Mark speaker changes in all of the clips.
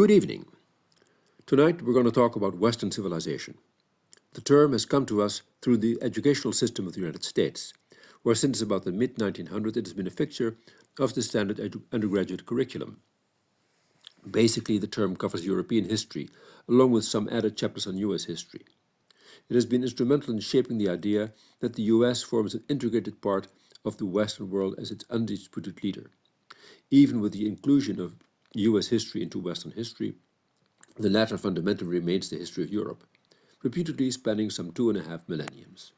Speaker 1: Good evening. Tonight we're going to talk about Western civilization. The term has come to us through the educational system of the United States, where since about the mid-1900s it has been a fixture of the standard undergraduate curriculum. Basically, the term covers European history, along with some added chapters on US history. It has been instrumental in shaping the idea that the US forms an integrated part of the Western world as its undisputed leader. Even with the inclusion of US history into Western history, the latter fundamentally remains the history of Europe, reputedly spanning some 2.5 millenniums.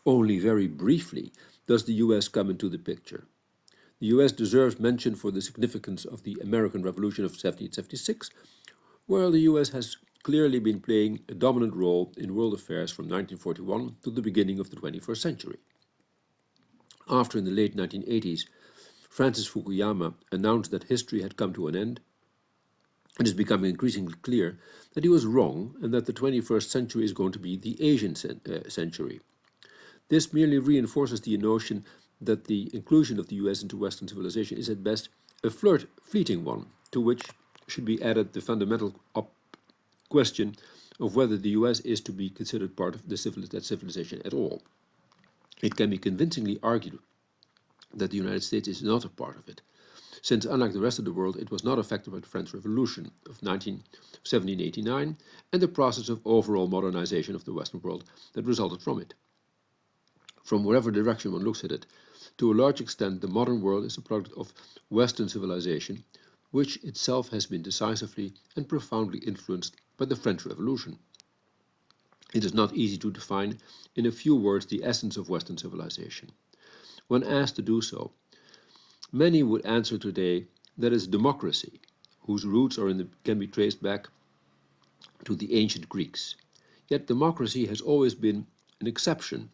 Speaker 1: Only very briefly does the US come into the picture. The US deserves mention for the significance of the American Revolution of 1776, where the US has clearly been playing a dominant role in world affairs from 1941 to the beginning of the 21st century. After, in the late 1980s, Francis Fukuyama announced that history had come to an end, it is becoming increasingly clear that he was wrong and that the 21st century is going to be the Asian century. This merely reinforces the notion that the inclusion of the US into Western civilization is at best a fleeting one, to which should be added the fundamental question of whether the US is to be considered part of that civilization at all. It can be convincingly argued that the United States is not a part of it, since unlike the rest of the world, it was not affected by the French Revolution of 1789 and the process of overall modernization of the Western world that resulted from it. From whatever direction one looks at it, to a large extent the modern world is a product of Western civilization, which itself has been decisively and profoundly influenced by the French Revolution. It is not easy to define in a few words the essence of Western civilization. When asked to do so, many would answer today that it's democracy, whose roots can be traced back to the ancient Greeks. Yet democracy has always been an exception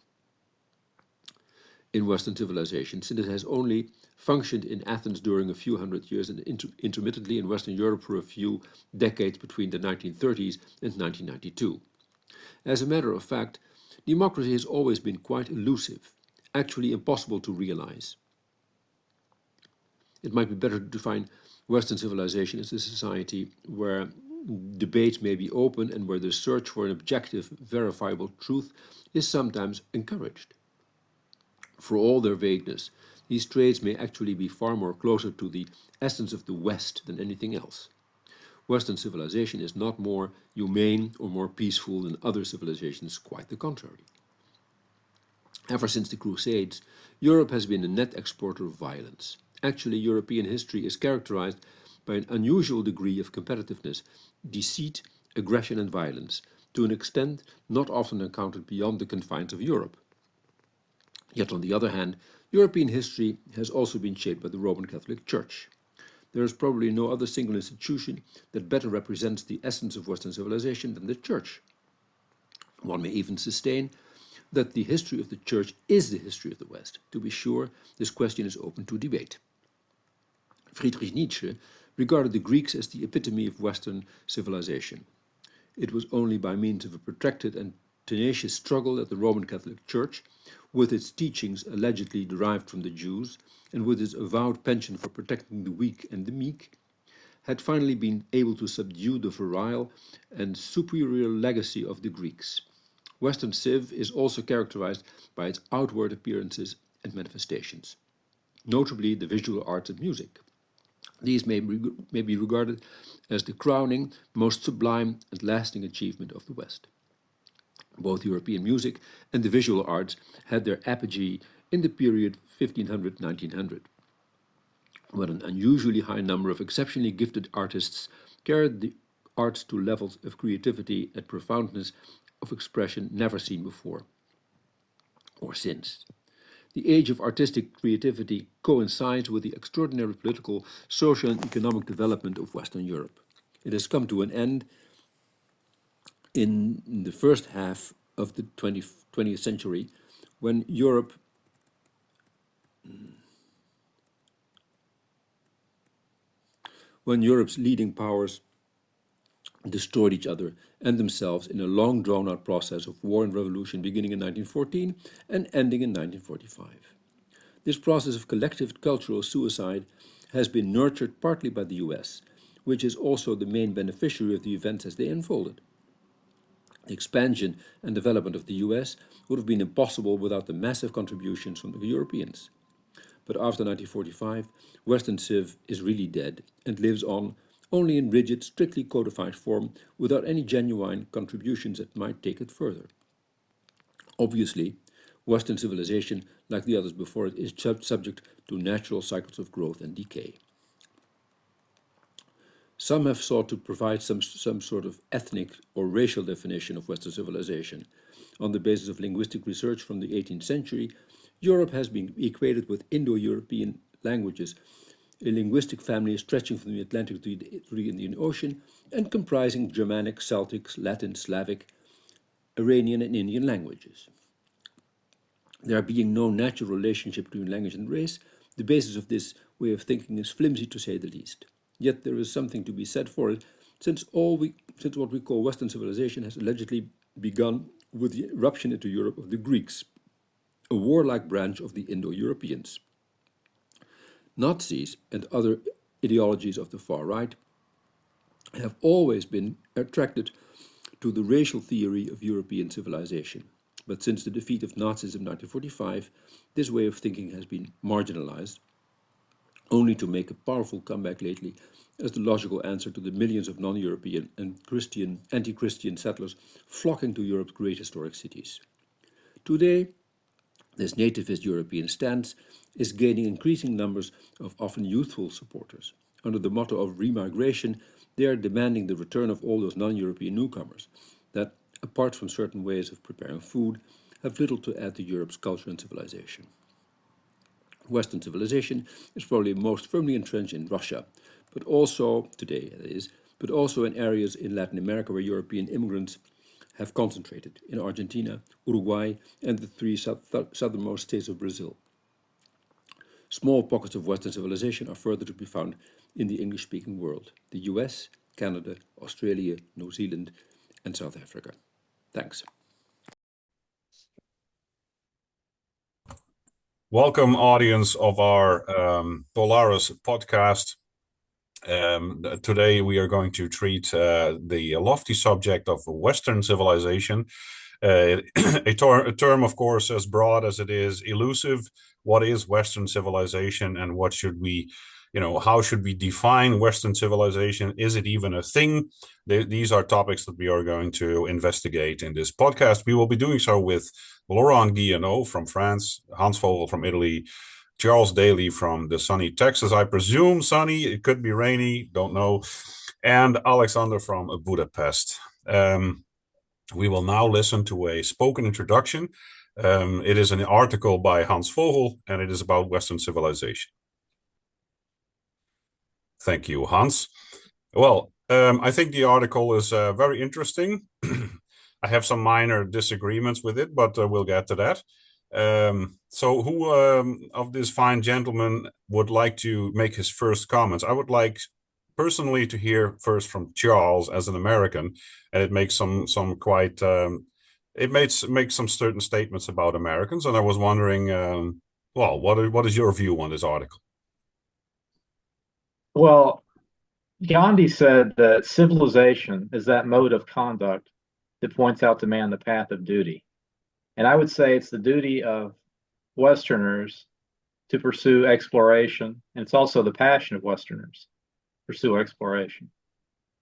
Speaker 1: in Western civilization, since it has only functioned in Athens during a few hundred years and intermittently in Western Europe for a few decades between the 1930s and 1992. As a matter of fact, democracy has always been quite elusive, actually impossible to realize. It might be better to define Western civilization as a society where debates may be open and where the search for an objective, verifiable truth is sometimes encouraged. For all their vagueness, these traits may actually be far more closer to the essence of the West than anything else. Western civilization is not more humane or more peaceful than other civilizations, quite the contrary. Ever since the Crusades, Europe has been a net exporter of violence. Actually, European history is characterized by an unusual degree of competitiveness, deceit, aggression and violence, to an extent not often encountered beyond the confines of Europe. Yet on the other hand, European history has also been shaped by the Roman Catholic Church. There is probably no other single institution that better represents the essence of Western civilization than the Church. One may even sustain that the history of the Church is the history of the West. To be sure, this question is open to debate. Friedrich Nietzsche regarded the Greeks as the epitome of Western civilization. It was only by means of a protracted and tenacious struggle that the Roman Catholic Church, with its teachings allegedly derived from the Jews and with its avowed penchant for protecting the weak and the meek, had finally been able to subdue the virile and superior legacy of the Greeks. Western civ is also characterized by its outward appearances and manifestations, notably the visual arts and music. These may be regarded as the crowning, most sublime and lasting achievement of the West. Both European music and the visual arts had their apogee in the period 1500-1900, when an unusually high number of exceptionally gifted artists carried the arts to levels of creativity and profoundness of expression never seen before or since. The age of artistic creativity coincides with the extraordinary political, social and economic development of Western Europe. It has come to an end in the first half of the 20th century, when Europe's leading powers destroyed each other and themselves in a long drawn-out process of war and revolution beginning in 1914 and ending in 1945. This process of collective cultural suicide has been nurtured partly by the US, which is also the main beneficiary of the events as they unfolded. The expansion and development of the US would have been impossible without the massive contributions from the Europeans. But after 1945, Western Civ is really dead and lives on only in rigid, strictly codified form without any genuine contributions that might take it further. Obviously, Western civilization, like the others before it, is subject to natural cycles of growth and decay. Some have sought to provide some sort of ethnic or racial definition of Western civilization. On the basis of linguistic research from the 18th century, Europe has been equated with Indo-European languages, a linguistic family stretching from the Atlantic to the Indian Ocean and comprising Germanic, Celtic, Latin, Slavic, Iranian and Indian languages. There being no natural relationship between language and race, the basis of this way of thinking is flimsy to say the least. Yet there is something to be said for it, since what we call Western civilization has allegedly begun with the eruption into Europe of the Greeks, a warlike branch of the Indo-Europeans. Nazis and other ideologies of the far right have always been attracted to the racial theory of European civilization. But since the defeat of Nazis in 1945, this way of thinking has been marginalized, only to make a powerful comeback lately as the logical answer to the millions of non-European and anti-Christian settlers flocking to Europe's great historic cities. Today, this nativist European stance is gaining increasing numbers of often youthful supporters. Under the motto of remigration, they are demanding the return of all those non-European newcomers that, apart from certain ways of preparing food, have little to add to Europe's culture and civilization. Western civilization is probably most firmly entrenched in Russia, but also, today that is, but also in areas in Latin America where European immigrants have concentrated, in Argentina, Uruguay, and the three southernmost states of Brazil. Small pockets of Western civilization are further to be found in the English-speaking world, the US, Canada, Australia, New Zealand, and South Africa. Thanks.
Speaker 2: Welcome, audience of our Polaris podcast. Today we are going to treat the lofty subject of Western civilization, a term, of course, as broad as it is elusive. What is Western civilization, and what should we, how should we define Western civilization? Is it even a thing? These are topics that we are going to investigate in this podcast. We will be doing so with Laurent from France, Hans Vohel from Italy, Charles Daly from the sunny Texas, I presume sunny, it could be rainy, don't know, and Alexander from Budapest. We will now listen to a spoken introduction. It is an article by Hans Vohel, and it is about Western civilization. Thank you, Hans. Well, I think the article is very interesting. I have some minor disagreements with it, but we'll get to that. So who of this fine gentleman would like to make his first comments? I would like personally to hear first from Charles as an American, and it makes some quite it makes some certain statements about Americans, and I was wondering, well, what is your view on this article?
Speaker 3: Well, Gandhi said that civilization is that mode of conduct that points out to man the path of duty. And I would say it's the duty of Westerners to pursue exploration. And it's also the passion of Westerners to pursue exploration.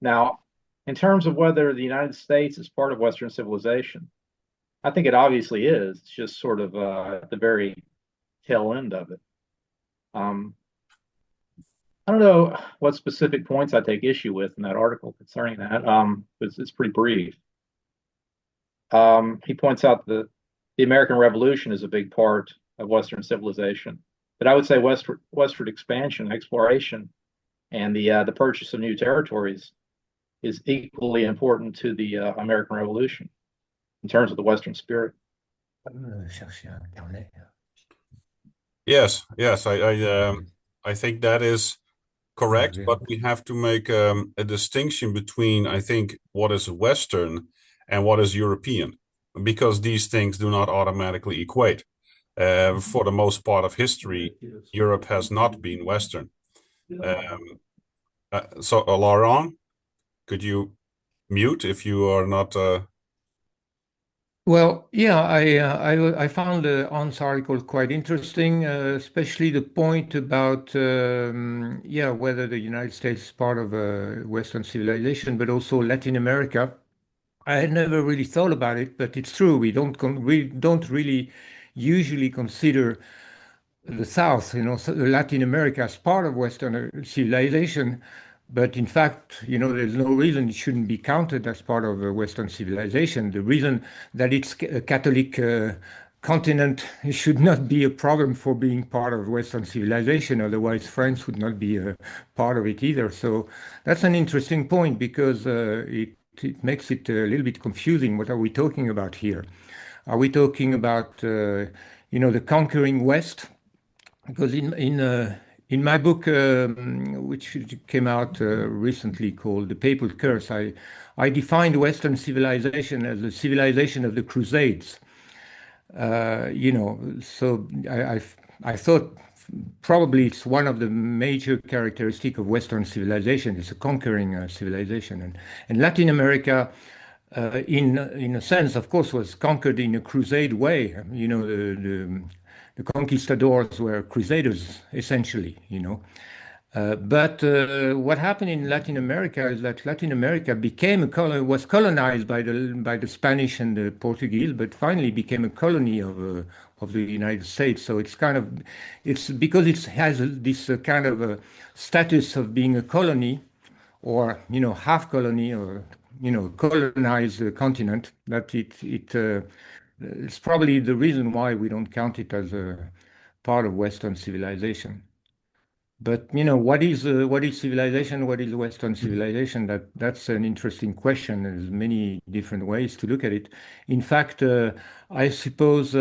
Speaker 3: Now, in terms of whether the United States is part of Western civilization, I think it obviously is. It's just sort of at the very tail end of it. I don't know what specific points I take issue with in that article concerning that. It's pretty brief. He points out that the American Revolution is a big part of Western civilization, but I would say westward expansion, exploration, and the purchase of new territories is equally important to the American Revolution in terms of the Western spirit.
Speaker 2: Yes, I think that is correct, but we have to make a distinction between, I think, what is Western and what is European, because these things do not automatically equate. For the most part of history, Europe has not been Western. Laurent, could you mute if you are not?
Speaker 4: Well, yeah, I found Hans' article quite interesting, especially the point about yeah, whether the United States is part of Western civilization, but also Latin America. I had never really thought about it, but it's true. We don't really usually consider the South, so Latin America as part of Western civilization. But in fact, there's no reason it shouldn't be counted as part of Western civilization. The reason that it's a Catholic continent should not be a problem for being part of Western civilization. Otherwise, France would not be a part of it either. So that's an interesting point because it makes it a little bit confusing. What are we talking about here? Are we talking about, the conquering West? Because in my book, which came out recently called The Papal Curse, I defined Western civilization as the civilization of the Crusades. So I thought probably it's one of the major characteristics of Western civilization. It's a conquering civilization, and Latin America, in a sense, of course, was conquered in a crusade way. The conquistadors were crusaders, essentially. But what happened in Latin America is that Latin America was colonized by the Spanish and the Portuguese, but finally became a colony of the United States. So it's because it has this kind of a status of being a colony, or half colony, or colonized continent, that it's probably the reason why we don't count it as a part of Western civilization. But what is civilization? What is Western civilization? That's an interesting question. There's many different ways to look at it. In fact, I suppose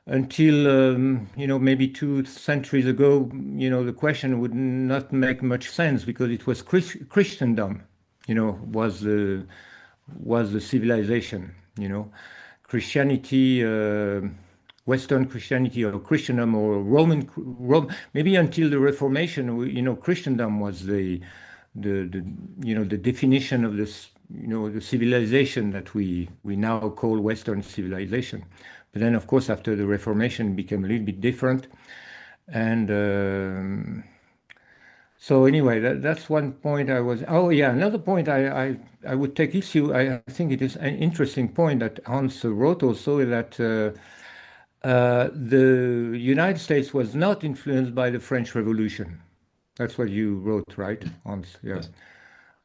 Speaker 4: until maybe 2 centuries ago, the question would not make much sense because it was Christendom, was the civilization. Christianity, Western Christianity or Christendom or Rome, maybe until the Reformation, Christendom was the definition of this, the civilization that we now call Western civilization. But then, of course, after the Reformation, it became a little bit different. And so anyway, that's one point I was. Oh yeah, another point I would take issue. I think it is an interesting point that Hans wrote also, that the United States was not influenced by the French Revolution. That's what you wrote, right, Hans? Yeah.
Speaker 1: Yes.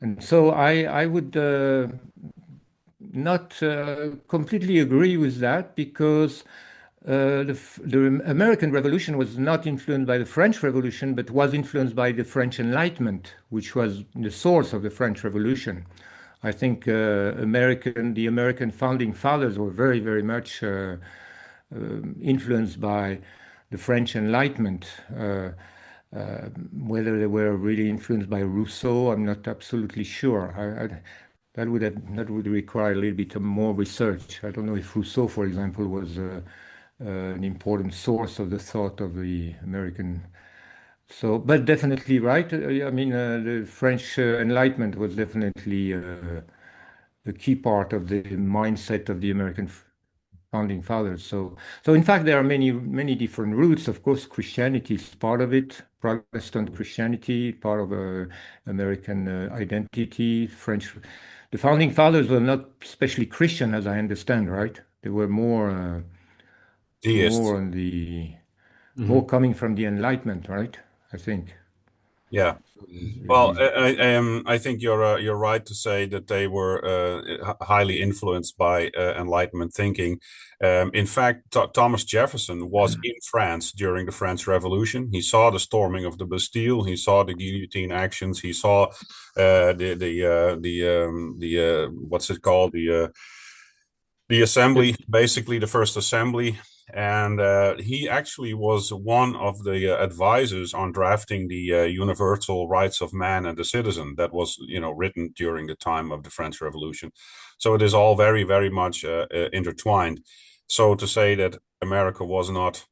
Speaker 4: And so I would not completely agree with that, because the American Revolution was not influenced by the French Revolution, but was influenced by the French Enlightenment, which was the source of the French Revolution. I think the American founding fathers were very, very much influenced by the French Enlightenment. Whether they were really influenced by Rousseau, I'm not absolutely sure. That would require a little bit of more research. I don't know if Rousseau, for example, was an important source of the thought of the American. So, but definitely right. I mean, the French Enlightenment was definitely a key part of the mindset of the American founding fathers. So in fact, there are many different roots. Of course, Christianity is part of it. Protestant Christianity, part of American identity. The founding fathers were not especially Christian, as I understand, right? They were more
Speaker 2: Deist.
Speaker 4: on the more coming from the Enlightenment, right? I think.
Speaker 2: Yeah. Well, I think you're right to say that they were highly influenced by Enlightenment thinking. In fact, Thomas Jefferson was in France during the French Revolution. He saw the storming of the Bastille. He saw the guillotine actions. He saw what's it called, the assembly, basically the first assembly. And he actually was one of the advisors on drafting the Universal Rights of Man and the Citizen that was, written during the time of the French Revolution. So it is all very, very much intertwined. So to say that America was not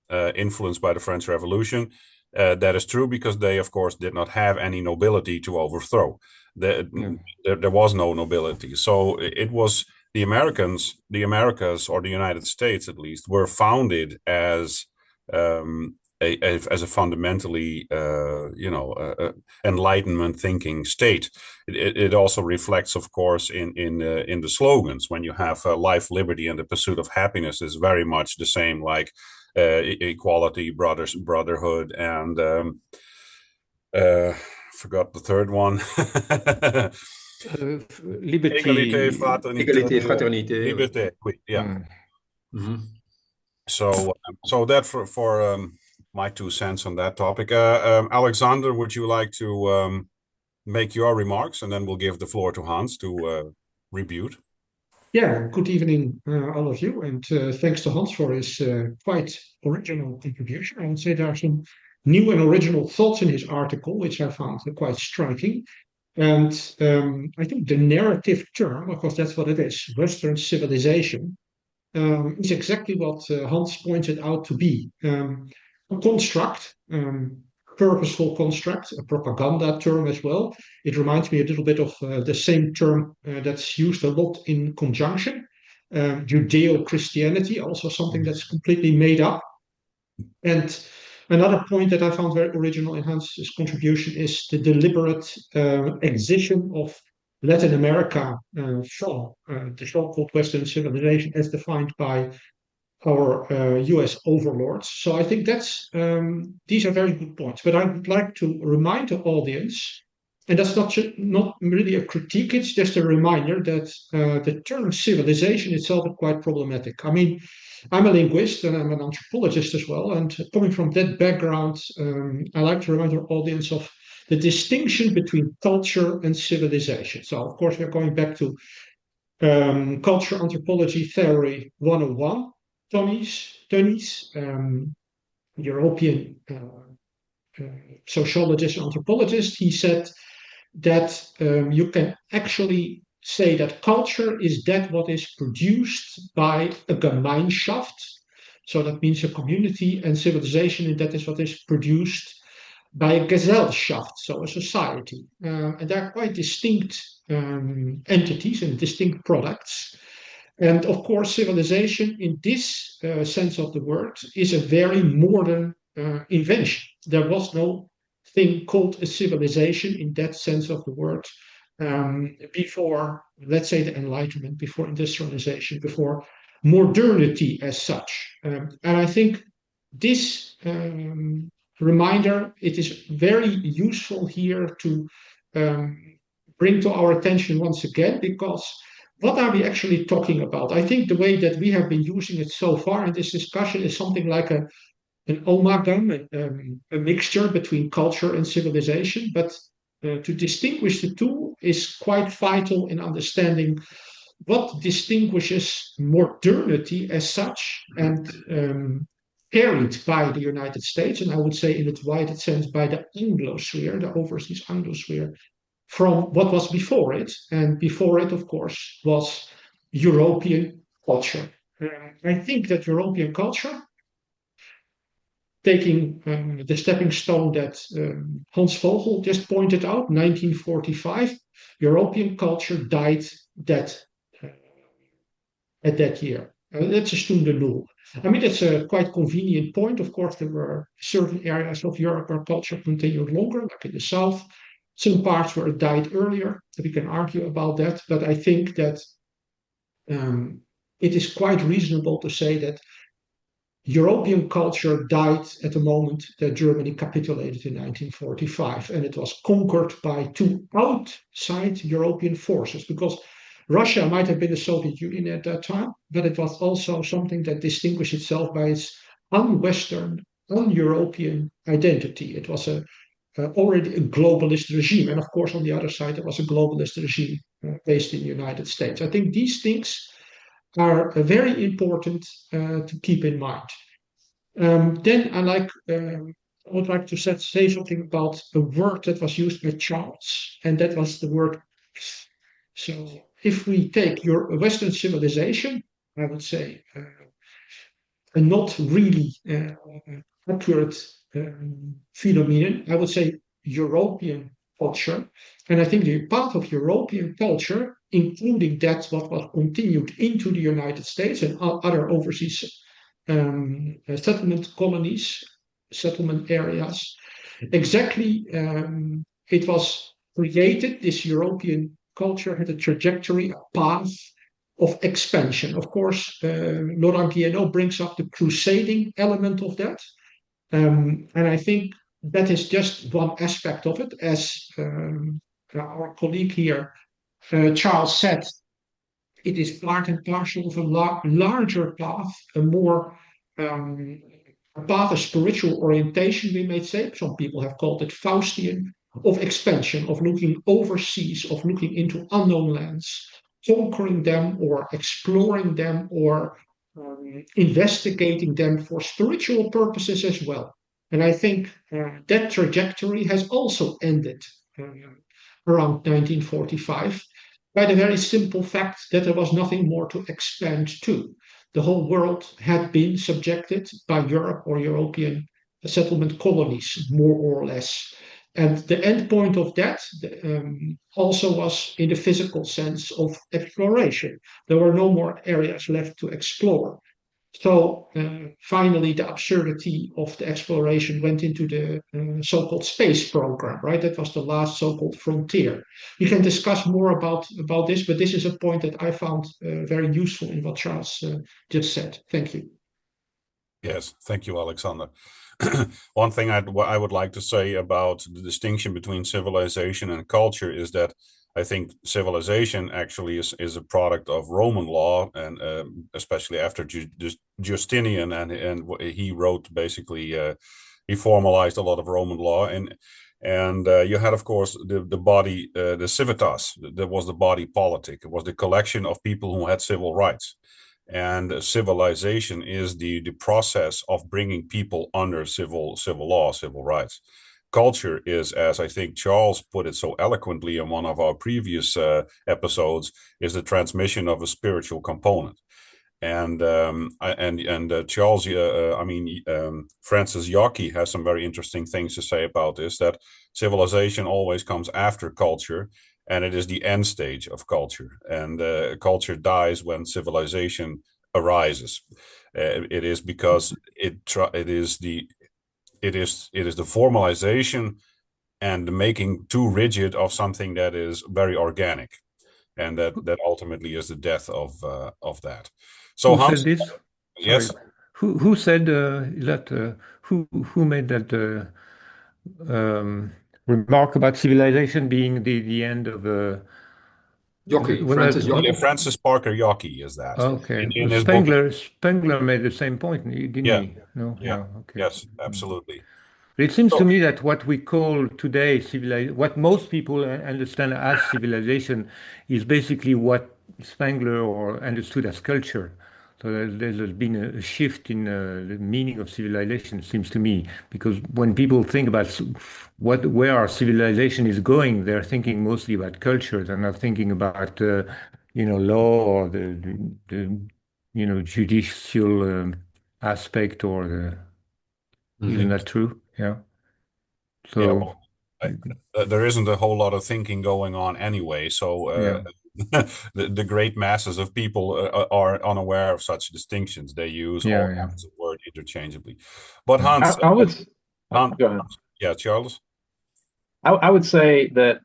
Speaker 2: influenced by the French Revolution, That is true because they, of course, did not have any nobility to overthrow. There was no nobility. So it was the Americans, the Americas, or the United States at least, were founded as a fundamentally, Enlightenment thinking state. It also reflects, of course, in the slogans. When you have life, liberty, and the pursuit of happiness, is very much the same, like equality, brotherhood, and forgot the third one.
Speaker 4: Liberty.
Speaker 2: Égalité, fraternité.
Speaker 1: Égalité, fraternité.
Speaker 2: Liberté. Yeah.
Speaker 1: Mm-hmm.
Speaker 2: So that for my 2 cents on that topic. Alexander, would you like to make your remarks, and then we'll give the floor to Hans to rebut?
Speaker 5: Yeah, good evening, all of you, and thanks to Hans for his quite original contribution. I would say there are some new and original thoughts in his article, which I found quite striking. And I think the narrative term, because that's what it is, Western civilization, is exactly what Hans pointed out to be. A construct, purposeful construct, a propaganda term as well. It reminds me a little bit of the same term that's used a lot in conjunction. Judeo-Christianity, also something that's completely made up. And another point that I found very original in Hans' contribution is the deliberate excision of Latin America from the so-called Western civilization as defined by our US overlords. So I think that's these are very good points. But I would like to remind the audience, and that's not really a critique, it's just a reminder that the term civilization itself is quite problematic. I mean, I'm a linguist and I'm an anthropologist as well. And coming from that background, I like to remind our audience of the distinction between culture and civilization. So, of course, we're going back to Culture Anthropology Theory 101. Tönnies, European sociologist, anthropologist, he said that you can actually say that culture is that what is produced by a Gemeinschaft. So that means a community, and civilization, and that is what is produced by a Gesellschaft, so a society. And they're quite distinct entities and distinct products. And of course, civilization in this sense of the word is a very modern invention. There was no thing called a civilization in that sense of the word before, let's say, the Enlightenment, before industrialization, before modernity as such. And I think this reminder, it is very useful here to bring to our attention once again, because what are we actually talking about? I think the way that we have been using it so far in this discussion is something like an amalgam, a mixture between culture and civilization. But to distinguish the two is quite vital in understanding what distinguishes modernity as such and carried by the United States, and I would say in its widest sense by the Anglosphere, the overseas Anglosphere, from what was before it. And before it, of course, was European culture. I think that European culture, taking the stepping stone that Hans Vohel just pointed out, 1945, European culture died at that year. That's a toen de nul. I mean, that's a quite convenient point. Of course, there were certain areas of Europe where culture continued longer, like in the south. Some parts where it died earlier. We can argue about that, but I think that it is quite reasonable to say that European culture died at the moment that Germany capitulated in 1945, and it was conquered by two outside European forces, because Russia might have been the Soviet Union at that time, but it was also something that distinguished itself by its un-Western, un-European identity. It was already a globalist regime. And of course, on the other side, there was a globalist regime based in the United States. I think these things are very important to keep in mind. Then I would like to say something about a word that was used by Charles, and that was the word. So if we take your Western civilization, I would say a not really accurate phenomenon. I would say European culture. And I think the part of European culture, including that what was continued into the United States and other overseas settlement colonies, settlement areas, exactly it was created, this European culture had a trajectory, a path of expansion. Of course, Laurent brings up the crusading element of that. And I think that is just one aspect of it. As our colleague here, Charles, said, it is part and parcel of a larger path, a more a path of spiritual orientation, we may say. Some people have called it Faustian, of expansion, of looking overseas, of looking into unknown lands, conquering them or exploring them or investigating them for spiritual purposes as well. And I think that trajectory has also ended around 1945 by the very simple fact that there was nothing more to expand to. The whole world had been subjected by Europe or European settlement colonies, more or less. And the end point of that also was in the physical sense of exploration. There were no more areas left to explore. So finally, the absurdity of the exploration went into the so-called space program, right? That was the last so-called frontier. We can discuss more about this, but this is a point that I found very useful in what Charles just said. Thank you.
Speaker 2: Yes, thank you, Alexander. One thing I would like to say about the distinction between civilization and culture is that I think civilization actually is a product of Roman law, and especially after Justinian, and he wrote basically he formalized a lot of Roman law, and you had, of course, the body, the civitas, that was the body politic. It was the collection of people who had civil rights. And civilization is the process of bringing people under civil law, civil rights. Culture is, as I think Charles put it so eloquently in one of our previous episodes, is the transmission of a spiritual component. And Charles, Francis Yockey has some very interesting things to say about this, that civilization always comes after culture, and it is the end stage of culture. And culture dies when civilization arises. It is because it is the formalization and the making too rigid of something that is very organic, and that ultimately is the death of that. So
Speaker 4: who
Speaker 2: Hans,
Speaker 4: said this?
Speaker 2: yes.
Speaker 4: Sorry. Who said that? Who made that remark about civilization being the end of
Speaker 1: Yockey,
Speaker 4: when
Speaker 1: Francis
Speaker 2: Yeah,
Speaker 1: Yockey.
Speaker 2: Francis Parker Yockey is that.
Speaker 4: okay,
Speaker 2: In his book.
Speaker 4: Spengler made the same point, didn't
Speaker 2: Yeah,
Speaker 4: he? No,
Speaker 2: yeah,
Speaker 4: okay.
Speaker 2: yes, absolutely.
Speaker 4: It seems
Speaker 2: So,
Speaker 4: to me that what we call today what most people understand as civilization, is basically what Spengler or understood as culture. So there's been a shift in the meaning of civilization, it seems to me, because when people think about where our civilization is going, they're thinking mostly about culture. They're not thinking about law or the judicial aspect or the. Isn't that true? Yeah.
Speaker 2: yeah,
Speaker 4: So,
Speaker 2: well, there isn't a whole lot of thinking going on anyway. So
Speaker 4: yeah.
Speaker 2: the great masses of people are unaware of such distinctions. They use all
Speaker 4: Yeah.
Speaker 2: kinds of words interchangeably. But
Speaker 4: Yeah.
Speaker 2: Hans,
Speaker 3: I would
Speaker 2: Hans,
Speaker 3: go ahead.
Speaker 2: yeah, Charles.
Speaker 3: I would say that,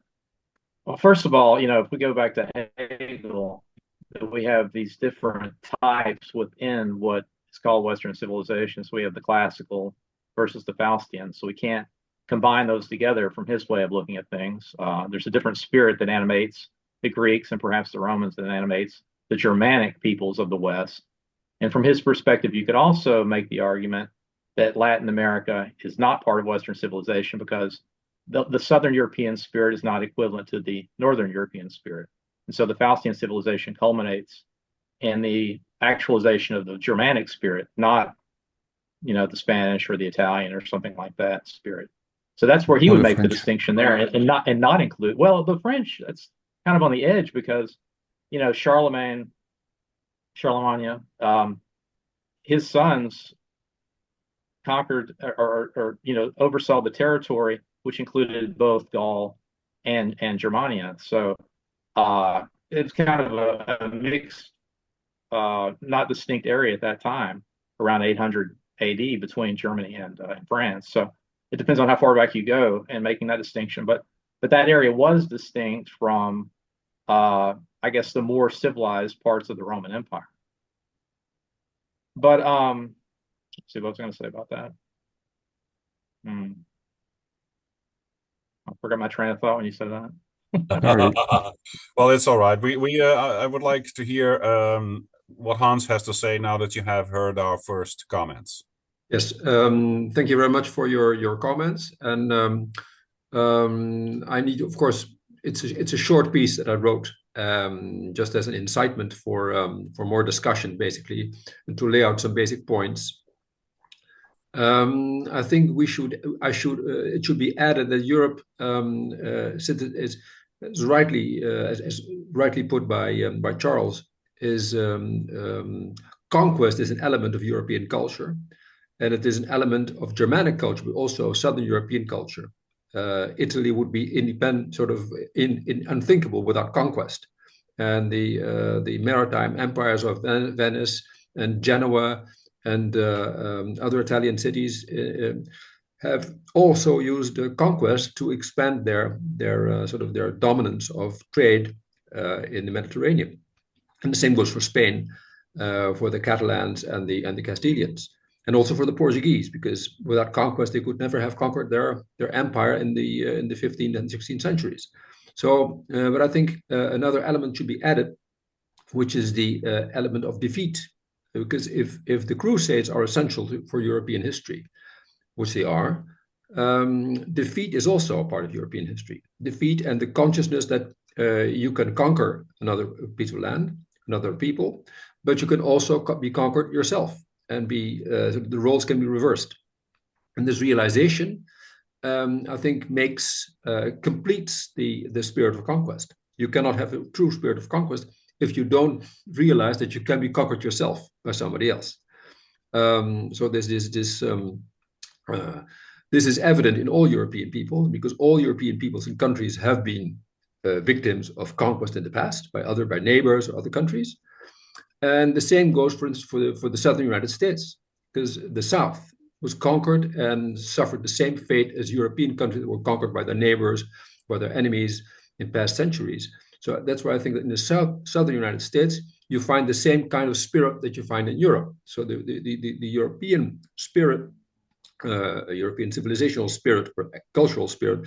Speaker 3: well, first of all, if we go back to Hegel, that we have these different types within what is called Western civilization. So we have the classical versus the Faustian. So we can't combine those together from his way of looking at things. There's a different spirit that animates the Greeks and perhaps the Romans that animates the Germanic peoples of the West. And from his perspective, you could also make the argument that Latin America is not part of Western civilization because the Southern European spirit is not equivalent to the Northern European spirit. And so the Faustian civilization culminates in the actualization of the Germanic spirit, not the Spanish or the Italian or something like that spirit. So that's where he
Speaker 4: Or
Speaker 3: would
Speaker 4: the
Speaker 3: make the
Speaker 4: French.
Speaker 3: distinction there, and not include, well, the French. That's kind of on the edge because Charlemagne, his sons conquered or oversaw the territory, which included both Gaul and Germania. So it's kind of a mixed, not distinct area at that time, around 800 AD between Germany and France. So it depends on how far back you go in making that distinction. But that area was distinct from, I guess, the more civilized parts of the Roman Empire. But let's see what I was going to say about that. I forgot my train of thought when you said that.
Speaker 2: Well, it's all right. I would like to hear what Hans has to say now that you have heard our first comments.
Speaker 1: Yes, thank you very much for your comments. And I need, of course, it's a short piece that I wrote just as an incitement for more discussion, basically, and to lay out some basic points. I think it should be added that Europe, since it is as rightly put by Charles, is conquest is an element of European culture, and it is an element of Germanic culture, but also Southern European culture. Italy would be independent, sort of unthinkable without conquest, and the maritime empires of Venice and Genoa and other Italian cities have also used conquest to expand their dominance of trade in the Mediterranean. And the same goes for Spain, for the Catalans and the Castilians, and also for the Portuguese, because without conquest they could never have conquered their empire in the 15th and 16th centuries. So, but I think another element should be added, which is the element of defeat. Because if the Crusades are essential for European history, which they are, defeat is also a part of European history. Defeat and the consciousness that you can conquer another piece of land, another people, but you can also be conquered yourself, and the roles can be reversed. And this realization, I think, completes the spirit of conquest. You cannot have a true spirit of conquest if you don't realize that you can be conquered yourself by somebody else. So this is evident in all European people, because all European peoples and countries have been victims of conquest in the past by neighbors or other countries. And the same goes, for instance, for the Southern United States, because the South was conquered and suffered the same fate as European countries that were conquered by their neighbors, by their enemies in past centuries. So that's why I think that in the Southern United States, you find the same kind of spirit that you find in Europe. So the European spirit, European civilizational spirit, or cultural spirit,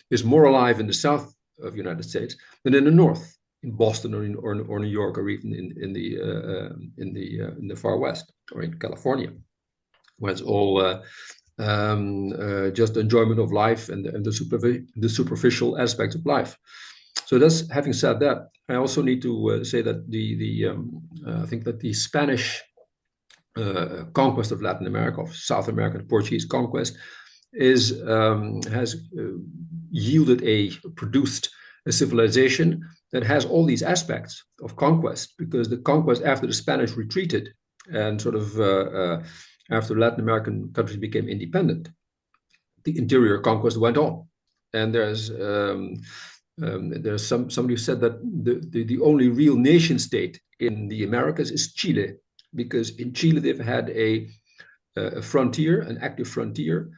Speaker 1: is more alive in the south of the United States than in the north, in Boston or New York, or even in the far west, or in California, where it's all just enjoyment of life and the superficial aspects of life. So that's, having said that, I also need to say that I think that the Spanish conquest of Latin America, of South America, the Portuguese conquest, has produced a civilization that has all these aspects of conquest, because the conquest after the Spanish retreated and after Latin American countries became independent, the interior conquest went on. And there's somebody who said that the only real nation state in the Americas is Chile, because in Chile they've had a frontier, an active frontier,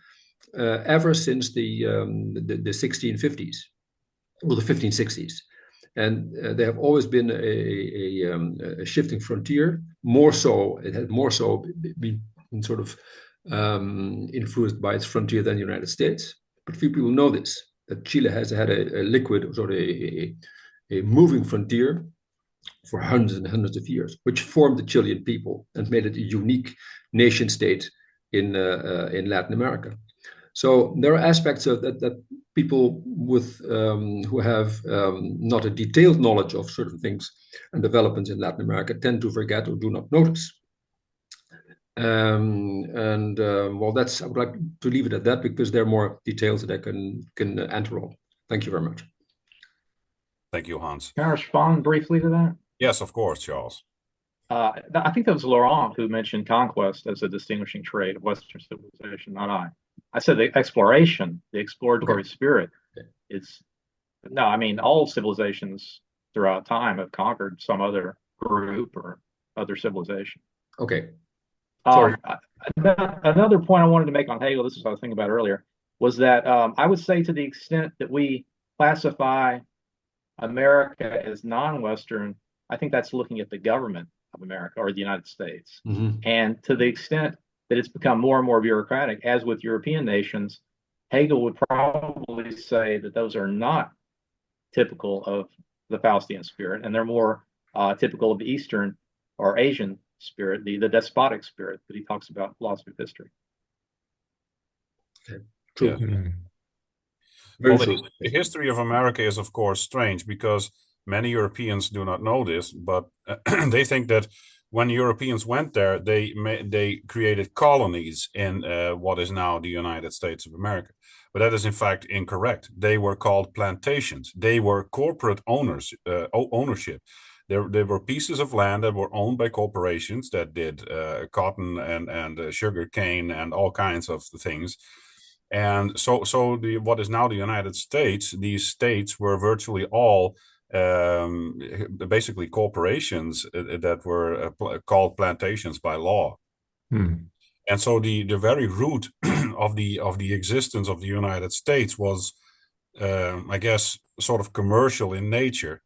Speaker 1: ever since the 1650s, or the 1560s, and they have always been a shifting frontier. It had more so been sort of influenced by its frontier than the United States. But few people know this, that Chile has had a liquid, sort of a moving frontier for hundreds and hundreds of years, which formed the Chilean people and made it a unique nation state in Latin America. So there are aspects of that people who have not a detailed knowledge of certain things and developments in Latin America tend to forget or do not notice. Well, I would like to leave it at that, because there are more details that I can enter on. Thank you very much.
Speaker 2: Thank you, Hans.
Speaker 3: Can I respond briefly to that?
Speaker 2: Yes, of course, Charles.
Speaker 3: I think that was Laurent who mentioned conquest as a distinguishing trait of Western civilization, not I. I said the exploration, the exploratory
Speaker 1: Okay.
Speaker 3: spirit is, no, I mean, all civilizations throughout time have conquered some other group or other civilization.
Speaker 1: Okay. Sorry.
Speaker 3: Another point I wanted to make on Hegel, this is what I was thinking about earlier, was that I would say to the extent that we classify America as non-Western, I think that's looking at the government of America or the United States.
Speaker 1: Mm-hmm.
Speaker 3: And to the extent that it's become more and more bureaucratic, as with European nations, Hegel would probably say that those are not typical of the Faustian spirit, and they're more typical of the Eastern or Asian spirit, the despotic spirit that he talks about in philosophy of history.
Speaker 1: Okay. True.
Speaker 2: Yeah.
Speaker 1: Very
Speaker 2: Well,
Speaker 1: true.
Speaker 2: the history of America is, of course, strange because many Europeans do not know this, but they think that when Europeans went there, they created colonies in what is now the United States of America. But that is in fact incorrect. They were called plantations. They were corporate ownership. There were pieces of land that were owned by corporations that did cotton and sugar cane and all kinds of things. And so what is now the United States, these states were virtually all basically corporations that were called plantations by law. And so the very root of the existence of the United States was, I guess, sort of commercial in nature.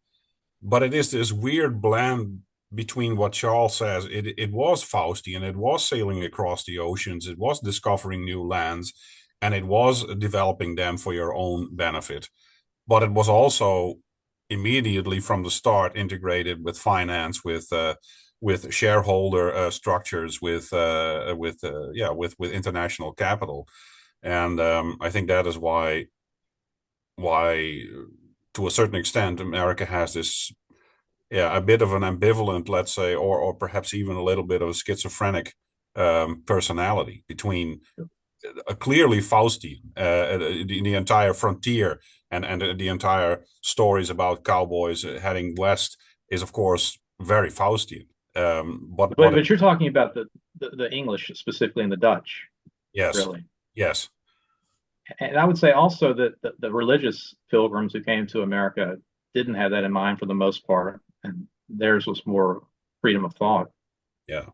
Speaker 2: But it is this weird blend between what Charles says. It was Faustian, it was sailing across the oceans, it was discovering new lands, and it was developing them for your own benefit. But it was also immediately from the start integrated with finance, with shareholder structures, with international capital, and I think that is why to a certain extent America has this a bit of an ambivalent, let's say, or perhaps even a little bit of a schizophrenic personality between clearly Faustian, the entire frontier and the entire stories about cowboys heading west is, of course, very Faustian.
Speaker 3: But you're talking about the English, specifically in the Dutch.
Speaker 2: Yes.
Speaker 3: Really.
Speaker 2: Yes.
Speaker 3: And I would say also that the religious pilgrims who came to America didn't have that in mind for the most part, and theirs was more freedom of thought.
Speaker 2: Yeah.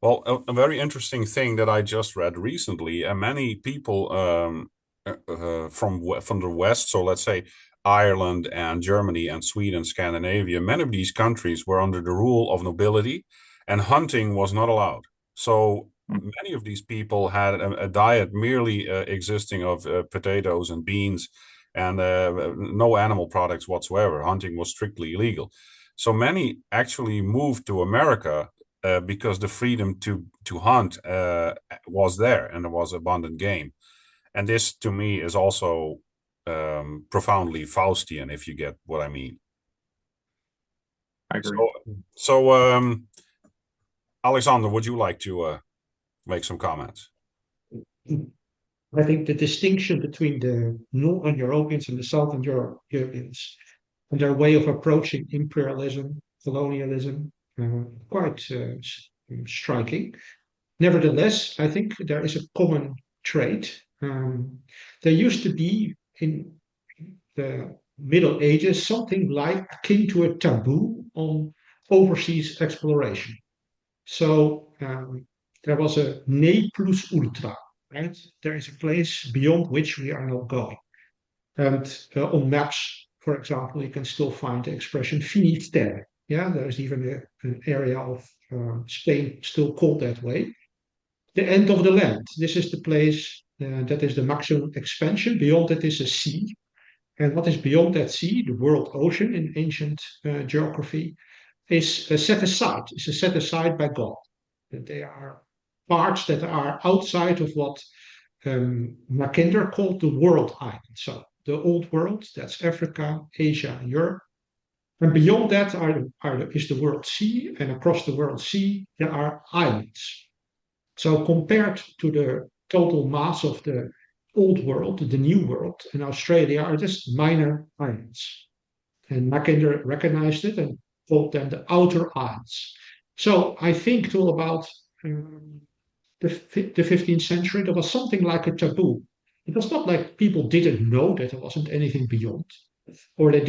Speaker 2: Well, a very interesting thing that I just read recently, and many people from the West, so let's say Ireland and Germany and Sweden, Scandinavia, many of these countries were under the rule of nobility, and hunting was not allowed. So many of these people had a diet merely existing of potatoes and beans, and no animal products whatsoever. Hunting was strictly illegal. So many actually moved to America because the freedom to hunt was there, and there was abundant game. And this, to me, is also profoundly Faustian, if you get what I mean.
Speaker 3: I agree.
Speaker 2: So Alexander, would you like to make some comments?
Speaker 5: I think the distinction between the Northern Europeans and the Southern Europeans and their way of approaching imperialism, colonialism, quite striking. Nevertheless, I think there is a common trait. There used to be in the Middle Ages something like akin to a taboo on overseas exploration. So there was a ne plus ultra, right? There is a place beyond which we are not going. And on maps, for example, you can still find the expression finite. Yeah, there's even an area of Spain still called that way. The end of the land. This is the place that is the maximum expansion. Beyond that is a sea. And what is beyond that sea, the world ocean in ancient geography, is set aside. Is set aside by God. That they are parts that are outside of what Mackinder called the world island. So the old world, that's Africa, Asia, and Europe. And beyond that is the world sea, and across the world sea, there are islands. So compared to the total mass of the old world, the new world, and Australia are just minor islands. And Mackinder recognized it and called them the outer islands. So I think till about the 15th century, there was something like a taboo. It was not like people didn't know that there wasn't anything beyond, or they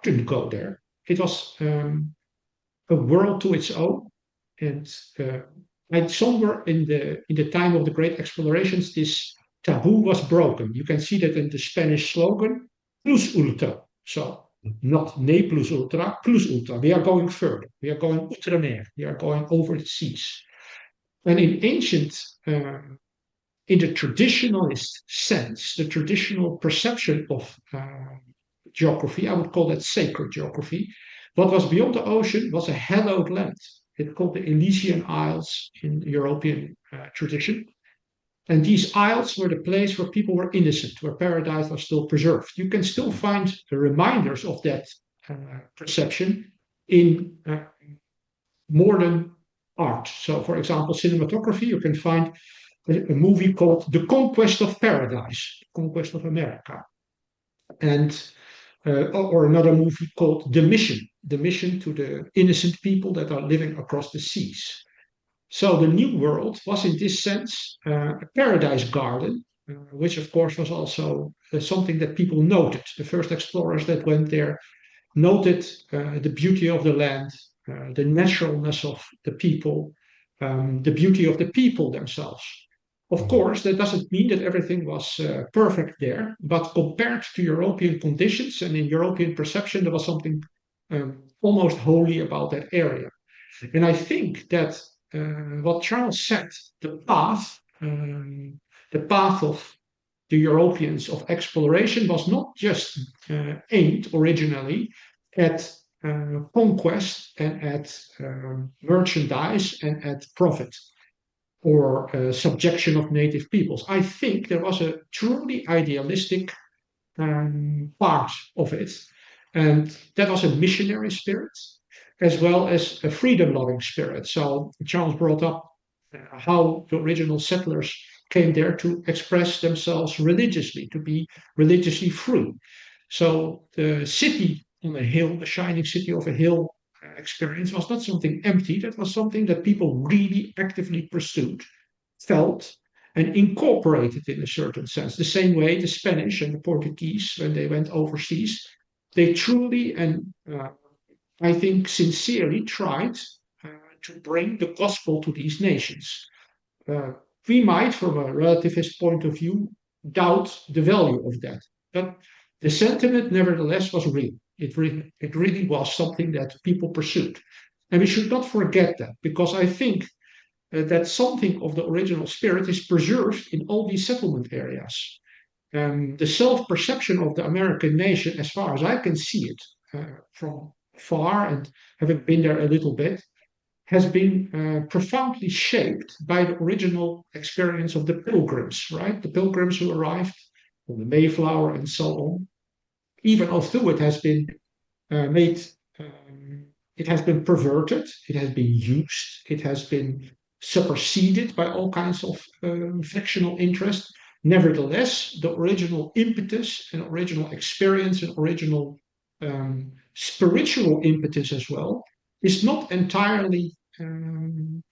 Speaker 5: couldn't go there. It was a world to its own, and like somewhere in the time of the great explorations, this taboo was broken. You can see that in the Spanish slogan, plus ultra. So not ne plus ultra, plus ultra. We are going further. We are going outre-mer. We are going over the seas. And in ancient, in the traditionalist sense, the traditional perception of geography, I would call that sacred geography. What was beyond the ocean was a hallowed land. It's called the Elysian Isles in European tradition. And these isles were the place where people were innocent, where paradise was still preserved. You can still find the reminders of that perception in modern art. So, for example, cinematography, you can find a movie called The Conquest of Paradise, Conquest of America. And or another movie called The Mission to the innocent people that are living across the seas. So the New World was, in this sense, a paradise garden, which of course was also something that people noted. The first explorers that went there noted the beauty of the land, the naturalness of the people, the beauty of the people themselves. Of course, that doesn't mean that everything was perfect there, but compared to European conditions and in European perception, there was something almost holy about that area. And I think that what Charles said, the path of the Europeans of exploration was not just aimed originally at conquest and at merchandise and at profit or subjection of native peoples. I think there was a truly idealistic part of it, and that was a missionary spirit as well as a freedom-loving spirit. So Charles brought up how the original settlers came there to express themselves religiously, to be religiously free. So the city on a hill, the shining city of a hill experience was not something empty. That was something that people really actively pursued, felt, and incorporated in a certain sense. The same way the Spanish and the Portuguese, when they went overseas, they truly and I think sincerely tried to bring the gospel to these nations. We might, from a relativist point of view, doubt the value of that. But the sentiment, nevertheless, was real. It really was something that people pursued. And we should not forget that, because I think that something of the original spirit is preserved in all these settlement areas. The self-perception of the American nation, as far as I can see it from far and having been there a little bit, has been profoundly shaped by the original experience of the pilgrims, right? The pilgrims who arrived on the Mayflower and so on. Even although it has been it has been perverted, it has been used, it has been superseded by all kinds of fictional interest. Nevertheless, the original impetus and original experience and original spiritual impetus as well is not entirely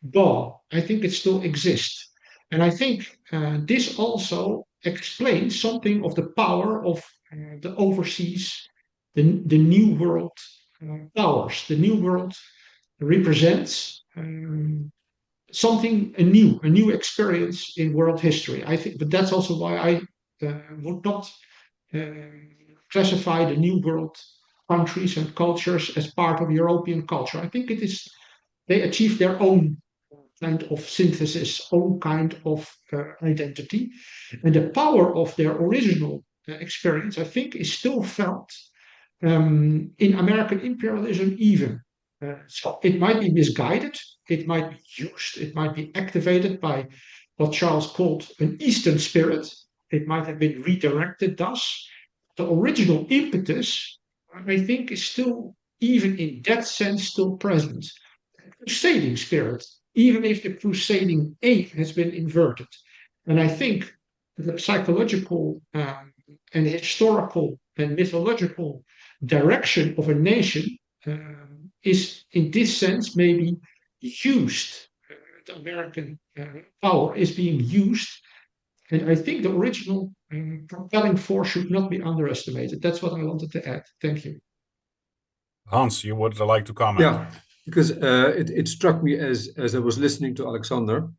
Speaker 5: gone. I think it still exists. And I think this also explains something of the power of the overseas, the New World powers. The New World represents something, a new experience in world history. I think, but that's also why I would not classify the New World countries and cultures as part of European culture. I think it is they achieve their own kind of synthesis, own kind of identity, and the power of their original experience, I think, is still felt in American imperialism even. So it might be misguided, it might be used, it might be activated by what Charles called an Eastern spirit. It might have been redirected thus. The original impetus, I think, is still, even in that sense, still present. Crusading spirit, even if the crusading aim has been inverted. And I think the psychological and historical and mythological direction of a nation is in this sense maybe used. The American power is being used, and I think the original propelling force should not be underestimated. That's what I wanted to add. Thank you.
Speaker 2: Hans, you would like to comment?
Speaker 1: Yeah, because it struck me as I was listening to Alexander.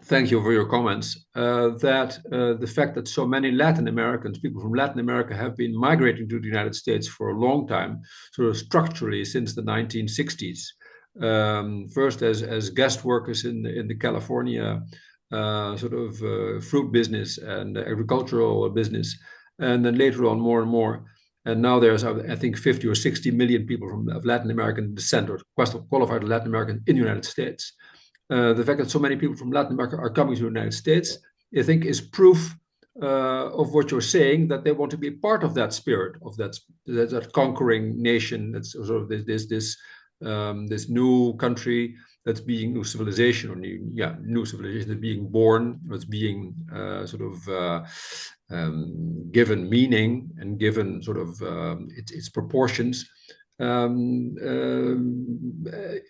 Speaker 1: Thank you for your comments. That the fact that so many Latin Americans, people from Latin America, have been migrating to the United States for a long time, sort of structurally since the 1960s. First as guest workers in the California fruit business and agricultural business, and then later on more and more. And now there's, I think, 50 or 60 million people of Latin American descent or qualified Latin American in the United States. The fact that so many people from Latin America are coming to the United States, I think, is proof of what you're saying, that they want to be part of that spirit, of that conquering nation. That's sort of this new country that's being new civilization, or new civilization that's being born, that's being given meaning and given sort of its proportions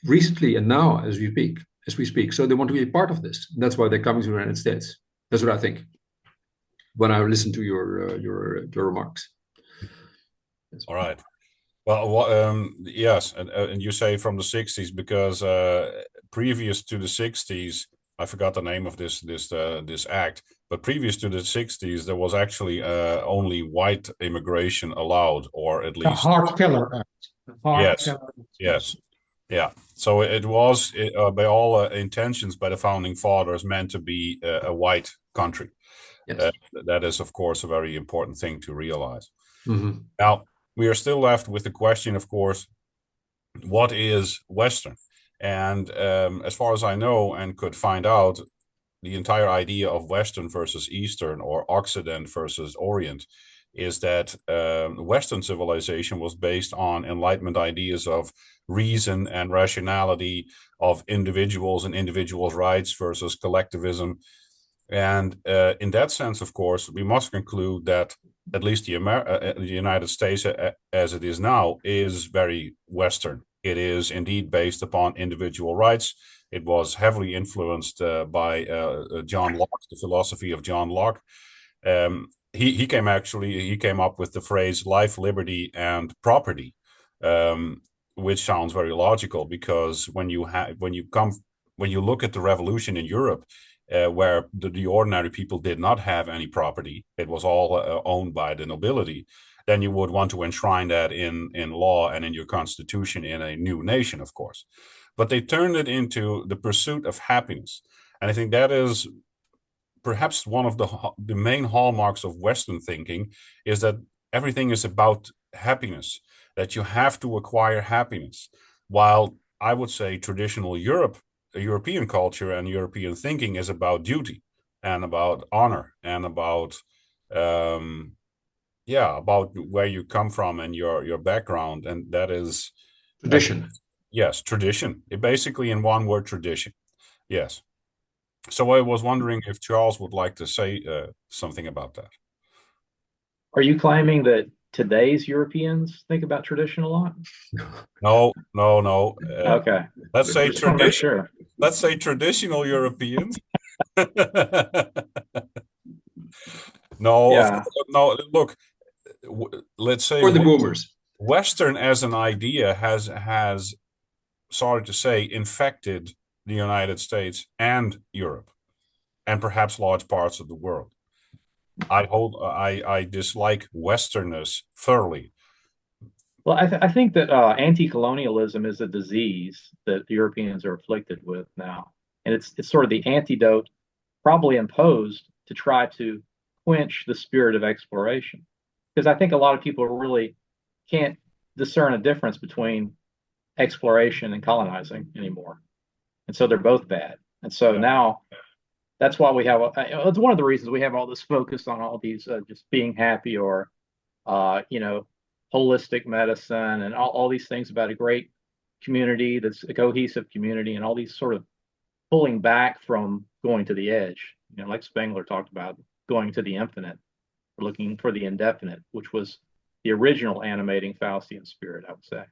Speaker 1: recently and now as we speak. So they want to be a part of this. That's why they're coming to the United States. That's what I think when I listen to your remarks.
Speaker 2: All right. Well, yes, and you say from the 60s because previous to the 60s, I forgot the name of this act, but previous to the 60s, there was actually only white immigration allowed, or at least
Speaker 5: the Hart-Keller Act.
Speaker 2: Yes. Yeah. So it was by all intentions by the founding fathers meant to be a white country.
Speaker 1: Yes.
Speaker 2: That is, of course, a very important thing to realize.
Speaker 1: Mm-hmm.
Speaker 2: Now, we are still left with the question, of course, what is Western? And as far as I know and could find out, the entire idea of Western versus Eastern, or Occident versus Orient, is that Western civilization was based on Enlightenment ideas of reason and rationality, of individuals and individuals' rights versus collectivism. And in that sense, of course, we must conclude that at least the United States, as it is now, is very Western. It is indeed based upon individual rights. It was heavily influenced by John Locke, the philosophy of John Locke. He came up with the phrase life, liberty, and property, which sounds very logical, because when you look at the revolution in Europe, where the ordinary people did not have any property, it was all owned by the nobility, then you would want to enshrine that in law and in your constitution in a new nation, of course. But they turned it into the pursuit of happiness. And I think that is perhaps one of the main hallmarks of Western thinking, is that everything is about happiness, that you have to acquire happiness. While I would say traditional European culture and European thinking is about duty and about honor and about about where you come from and your background, and that is
Speaker 1: Tradition.
Speaker 2: Yes, tradition. It basically, in one word, tradition. Yes. So I was wondering if Charles would like to say something about that.
Speaker 3: Are you claiming that today's Europeans think about tradition a lot?
Speaker 2: No.
Speaker 3: Okay.
Speaker 2: Let's say tradition.
Speaker 3: Sure.
Speaker 2: Let's say traditional Europeans. No,
Speaker 3: Yeah.
Speaker 2: no. Look, let's say
Speaker 1: For the boomers.
Speaker 2: Western as an idea has, sorry to say, infected the United States and Europe, and perhaps large parts of the world. I dislike Westernness thoroughly.
Speaker 3: Well, I think that anti-colonialism is a disease that the Europeans are afflicted with now, and it's sort of the antidote, probably imposed to try to quench the spirit of exploration. Because I think a lot of people really can't discern a difference between exploration and colonizing anymore, and so they're both bad. And so now that's why we have. It's one of the reasons we have all this focus on all these just being happy, or holistic medicine, and all these things about a great community that's a cohesive community, and all these sort of pulling back from going to the edge. Like Spengler talked about, going to the infinite, or looking for the indefinite, which was the original animating Faustian spirit, I would say.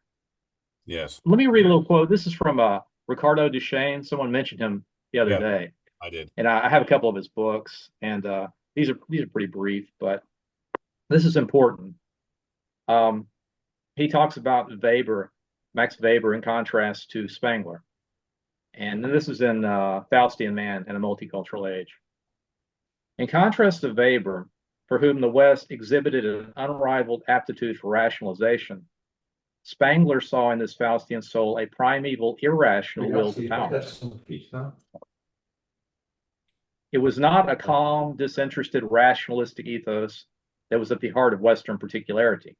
Speaker 2: Yes.
Speaker 3: Let me read a little quote. This is from Ricardo Duchesne. Someone mentioned him the other
Speaker 2: Yeah,
Speaker 3: day,
Speaker 2: I did.
Speaker 3: and I have a couple of his books, and these are pretty brief, but this is important. He talks about Max Weber, in contrast to Spengler, and this is in Faustian Man in a Multicultural Age. In contrast to Weber, for whom the West exhibited an unrivaled aptitude for rationalization, Spengler saw in this Faustian soul a primeval, irrational will to power. It was not a calm, disinterested, rationalistic ethos that was at the heart of Western particularity.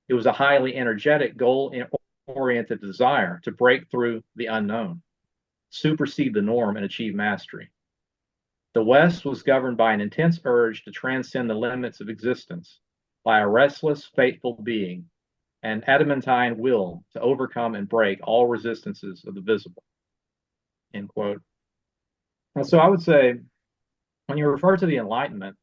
Speaker 3: It was a highly energetic, goal-oriented desire to break through the unknown, supersede the norm, and achieve mastery. The West was governed by an intense urge to transcend the limits of existence, by a restless, fateful being, an adamantine will to overcome and break all resistances of the visible. End quote. And so I would say, when you refer to the Enlightenment,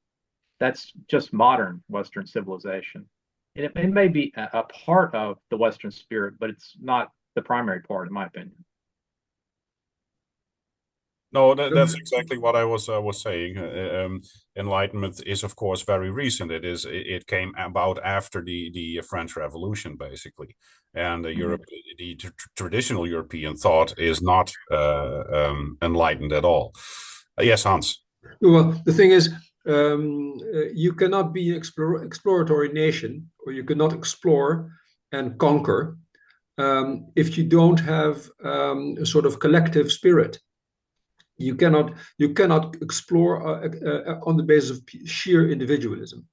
Speaker 3: that's just modern Western civilization. And it may be a part of the Western spirit, but it's not the primary part, in my opinion.
Speaker 2: No, that's exactly what I was saying. Enlightenment is, of course, very recent. It came about after the French Revolution, basically, and the traditional European thought is not enlightened at all. Yes, Hans.
Speaker 1: Well, the thing is, you cannot be an exploratory nation, or you cannot explore and conquer if you don't have a sort of collective spirit. You cannot explore on the basis of sheer individualism.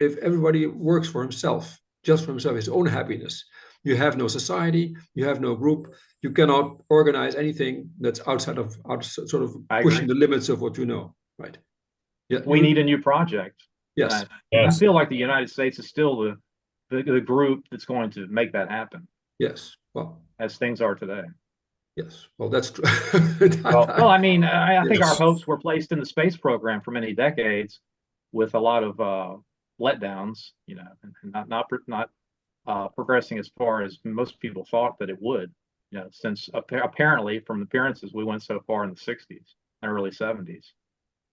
Speaker 1: If everybody works for himself, just for himself, his own happiness, you have no society, you have no group, you cannot organize anything that's outside of sort of pushing the limits of what you know, right?
Speaker 3: Yeah, we need a new project.
Speaker 1: Yes.
Speaker 3: I feel like the United States is still the group that's going to make that happen.
Speaker 1: Yes. Well,
Speaker 3: as things are today.
Speaker 1: Yes, well, that's true.
Speaker 3: well, I mean, I think our hopes were placed in the space program for many decades, with a lot of letdowns, you know, and not progressing as far as most people thought that it would. You know, since apparently, from appearances, we went so far in the '60s and early '70s,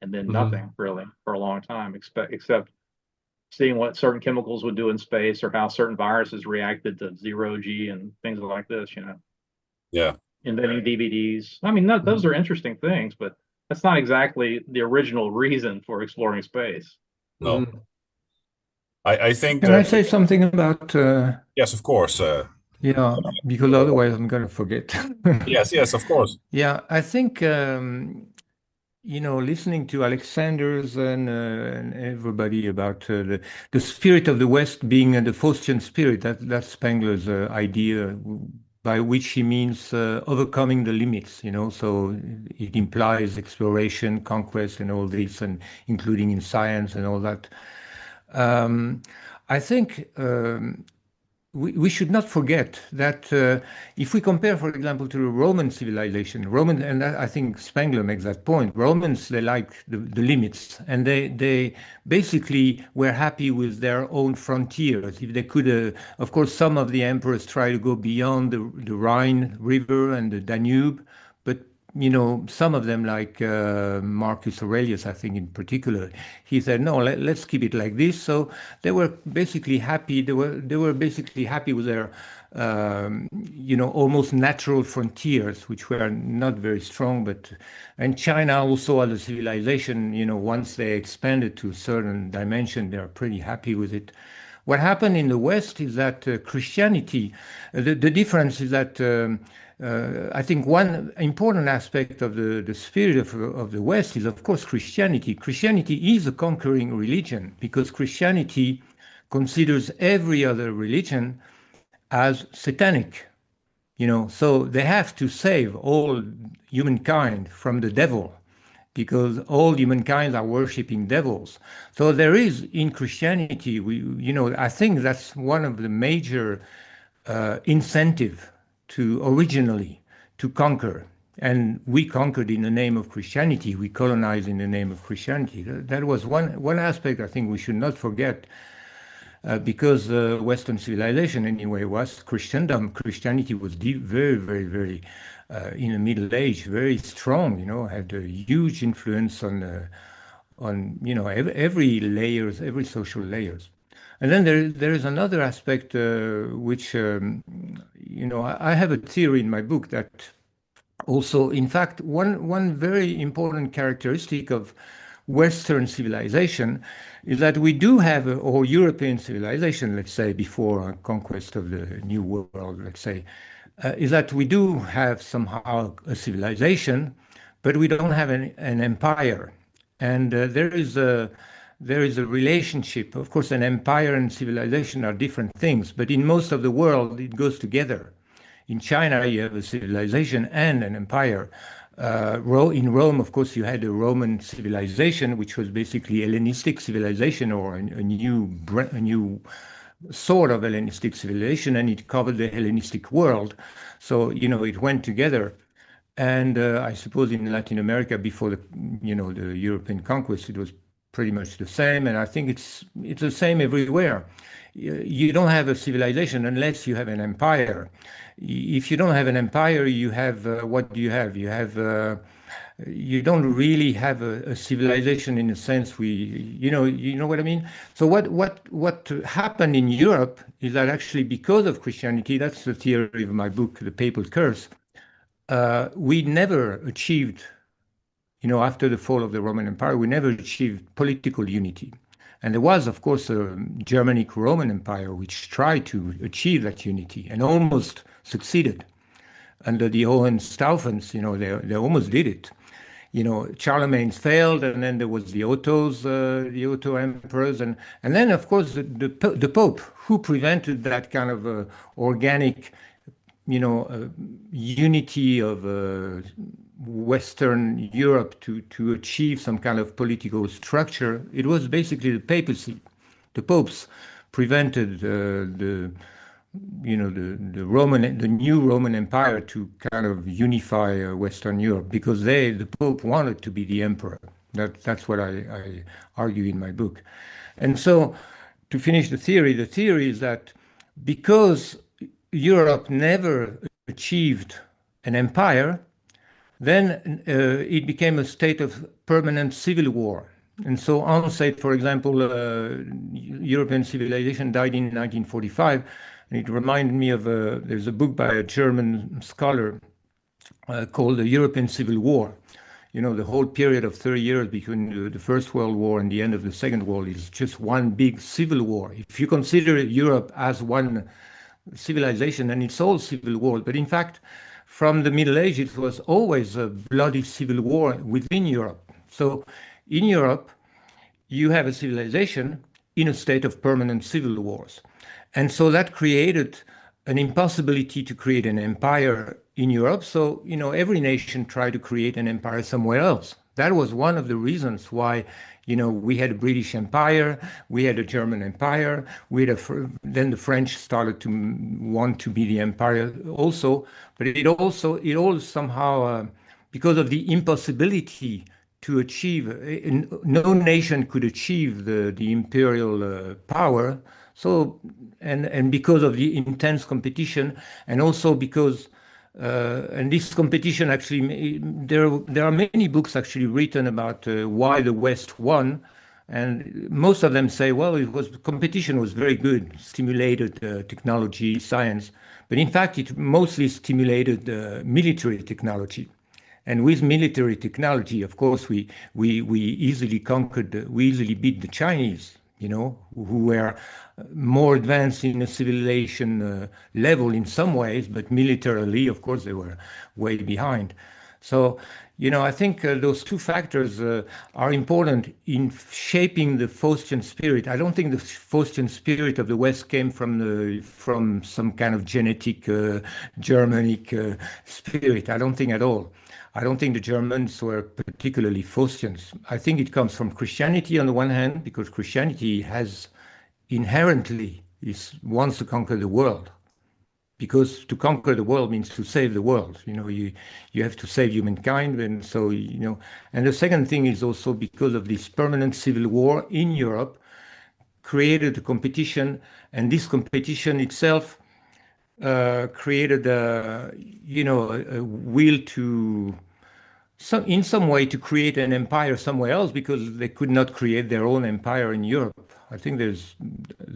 Speaker 3: and then nothing really for a long time, except seeing what certain chemicals would do in space, or how certain viruses reacted to zero-G and things like this. You know.
Speaker 2: Yeah.
Speaker 3: Inventing DVDs. I mean, those are interesting things, but that's not exactly the original reason for exploring space.
Speaker 2: No. I think
Speaker 4: Can I say something about
Speaker 2: yes, of course.
Speaker 4: Yeah, because otherwise I'm going to forget.
Speaker 2: Yes, of course.
Speaker 4: Yeah, I think you know, listening to Alexander's and everybody about the spirit of the West being the Faustian spirit, that's Spengler's idea, by which he means overcoming the limits, you know, so it implies exploration, conquest, and all this, and including in science and all that. I think we should not forget that if we compare, for example, to the Roman civilization, and I think Spengler makes that point, Romans, they like the limits, and they basically were happy with their own frontiers. If they could, of course, some of the emperors try to go beyond the Rhine River and the Danube, but you know, some of them, like Marcus Aurelius, I think in particular, he said, no, let's keep it like this. So they were basically happy. They were basically happy with their, you know, almost natural frontiers, which were not very strong. And China also, as a civilization, you know, once they expanded to a certain dimension, they're pretty happy with it. What happened in the West is that Christianity, the difference is that I think one important aspect of the spirit of the West is, of course, Christianity. Christianity is a conquering religion because Christianity considers every other religion as satanic. You know, so they have to save all humankind from the devil, because all humankind are worshiping devils. So there is in Christianity, you know, I think that's one of the major incentive to originally to conquer. And we conquered in the name of Christianity. We colonized in the name of Christianity. That was one aspect I think we should not forget. because Western civilization anyway was Christendom. Christianity was very, very, very in the Middle Age, very strong. Had a huge influence on every layers, every social layers. And then there is another aspect which I have a theory in my book that also, in fact, one very important characteristic of Western civilization is that we do have, or European civilization, let's say, before conquest of the New World, let's say, is that we do have somehow a civilization, but we don't have an empire. And there is a relationship. Of course, an empire and civilization are different things, but in most of the world, it goes together. In China, you have a civilization and an empire. In Rome, of course, you had a Roman civilization, which was basically Hellenistic civilization, or a new sort of Hellenistic civilization, and it covered the Hellenistic world. So, it went together. And I suppose in Latin America, before the European conquest, it was pretty much the same. And I think it's the same everywhere. You don't have a civilization unless you have an empire. If you don't have an empire, you have what do you have? You don't really have a civilization in a sense. You know what I mean. So what happened in Europe is that actually because of Christianity, that's the theory of my book, The Papal Curse. We never achieved, after the fall of the Roman Empire, we never achieved political unity. And there was, of course, a Germanic Roman Empire which tried to achieve that unity and almost succeeded. Under the Hohenstaufens, they almost did it. Charlemagne's failed, and then there was the Otto emperors, and then, of course, the Pope, who prevented that kind of organic, unity of Western Europe to achieve some kind of political structure. It was basically the papacy. The popes prevented the new Roman Empire to kind of unify Western Europe, because the Pope wanted to be the emperor. That's what I argue in my book. And so, to finish the theory is that because Europe never achieved an empire, then it became a state of permanent civil war. And so Hans said, for example, European civilization died in 1945. And it reminded me of there's a book by a German scholar called The European Civil War. The whole period of 30 years between the First World War and the end of the Second World is just one big civil war. If you consider Europe as one civilization, and it's all civil war, but in fact, from the Middle Age, it was always a bloody civil war within Europe. So in Europe, you have a civilization in a state of permanent civil wars. And so that created an impossibility to create an empire in Europe. So, every nation tried to create an empire somewhere else. That was one of the reasons why, we had a British Empire, we had a German Empire, then the French started to want to be the empire also. But it all somehow, because of the impossibility to achieve, no nation could achieve the imperial power. So, and because of the intense competition, and also because, and this competition actually, there are many books actually written about why the West won, and most of them say, well, competition was very good, stimulated technology, science, but in fact it mostly stimulated military technology. And with military technology, of course, we easily beat the Chinese, who were more advanced in a civilization level in some ways, but militarily, of course, they were way behind. So, I think those two factors are important in shaping the Faustian spirit. I don't think the Faustian spirit of the West came from some kind of genetic Germanic spirit. I don't think at all. I don't think the Germans were particularly Faustians. I think it comes from Christianity on the one hand, because Christianity has inherently wants to conquer the world. Because to conquer the world means to save the world. You have to save humankind, and so And the second thing is also because of this permanent civil war in Europe, created a competition, and this competition itself created a will to in some way to create an empire somewhere else because they could not create their own empire in Europe. I think there's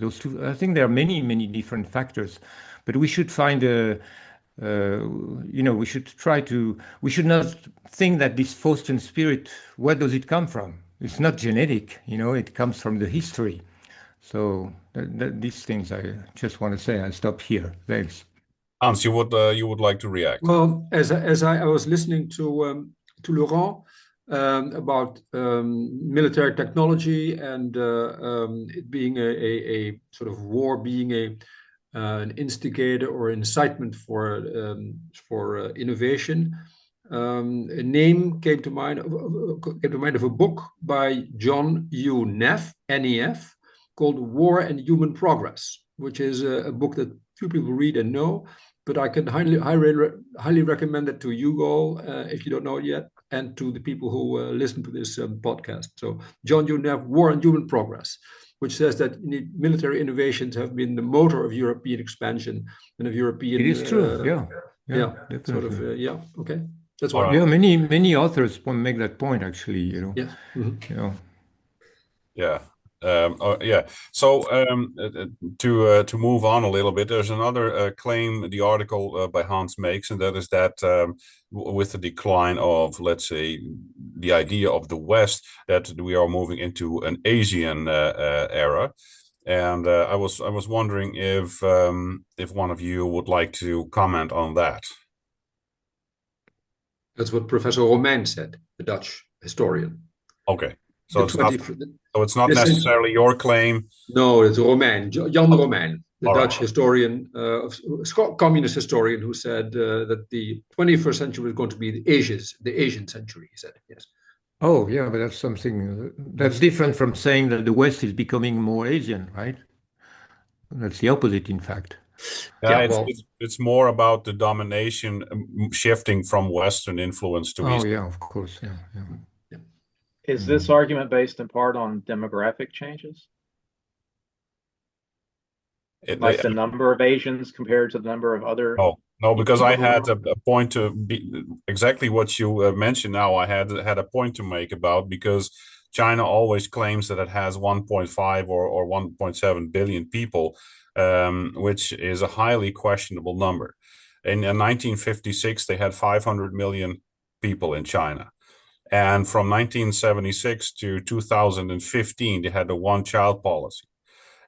Speaker 4: those two. I think there are many different factors, but we should find a. We should try to. We should not think that this Faustian spirit. Where does it come from? It's not genetic. It comes from the history. So these things I just want to say. I'll stop here. Thanks.
Speaker 2: Hans, you would like to react?
Speaker 1: Well, as I was listening to Laurent about military technology and it being a sort of war being an instigator or incitement for innovation. A name came to mind of a book by John U. Neff, NEF, called War and Human Progress, which is a book that few people read and know, but I can highly recommend it to Hugo if you don't know it yet, and to the people who listen to this podcast. So John U. Neff, War and Human Progress, which says that military innovations have been the motor of European expansion and of European.
Speaker 4: It is true. Yeah, definitely.
Speaker 1: Sort of. Okay. That's
Speaker 2: All
Speaker 1: why.
Speaker 2: right.
Speaker 4: Yeah, many authors make that point actually.
Speaker 1: Yes. Mm-hmm.
Speaker 2: Yeah. So to move on a little bit, there's another claim the article by Hans makes, and that is that with the decline of, let's say, the idea of the West, that we are moving into an Asian era. And I was wondering if one of you would like to comment on that.
Speaker 1: That's what Professor Romein said, the Dutch historian.
Speaker 2: Okay. So it's not
Speaker 1: Yes,
Speaker 2: necessarily your claim.
Speaker 1: No, it's Romein, Jan Romein, the
Speaker 2: All
Speaker 1: Dutch
Speaker 2: right.
Speaker 1: historian, communist historian, who said that the 21st century was going to be the Asian century, he said, yes.
Speaker 4: Oh, yeah, but that's something that's different from saying that the West is becoming more Asian, right? That's the opposite, in fact.
Speaker 2: Yeah, it's more about the domination shifting from Western influence to Eastern.
Speaker 4: Yeah, of course, yeah.
Speaker 3: Is this argument based in part on demographic changes? Like the number of Asians compared to the number of other?
Speaker 2: No, because I had a point to be exactly what you mentioned now. I had a point to make about, because China always claims that it has 1.5 or 1.7 billion people, which is a highly questionable number. In 1956, they had 500 million people in China. And from 1976 to 2015, they had a one-child policy,